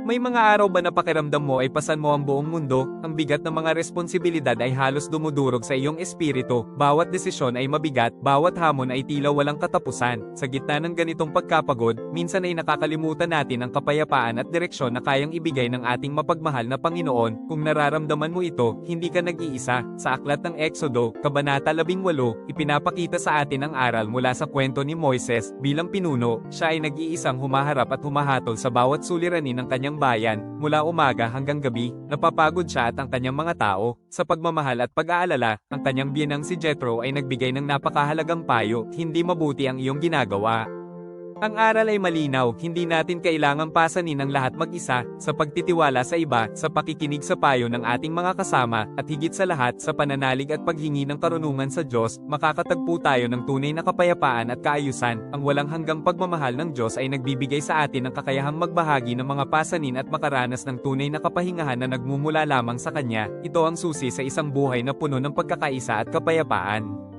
May mga araw ba na pakiramdam mo ay pasan mo ang buong mundo, ang bigat ng mga responsibilidad ay halos dumudurog sa iyong espiritu, bawat desisyon ay mabigat, bawat hamon ay tila walang katapusan. Sa gitna ng ganitong pagkapagod, minsan ay nakakalimutan natin ang kapayapaan at direksyon na kayang ibigay ng ating mapagmahal na Panginoon. Kung nararamdaman mo ito, hindi ka nag-iisa. Sa aklat ng Exodo, Kabanata 18, ipinapakita sa atin ang aral mula sa kwento ni Moises. Bilang pinuno, siya ay nag-iisang humaharap at humahatol sa bawat suliranin ng kanyang bayan, mula umaga hanggang gabi. Napapagod siya at ang kanyang mga tao. Sa pagmamahal at pag-aalala, ang kanyang biyenang si Jethro ay nagbigay ng napakahalagang payo, hindi mabuti ang iyong ginagawa. Ang aral ay malinaw, hindi natin kailangang pasanin ang lahat mag-isa, sa pagtitiwala sa iba, sa pakikinig sa payo ng ating mga kasama, at higit sa lahat sa pananalig at paghingi ng karunungan sa Diyos, makakatagpo tayo ng tunay na kapayapaan at kaayusan. Ang walang hanggang pagmamahal ng Diyos ay nagbibigay sa atin ng kakayahang magbahagi ng mga pasanin at makaranas ng tunay na kapahingahan na nagmumula lamang sa Kanya. Ito ang susi sa isang buhay na puno ng pagkakaisa at kapayapaan.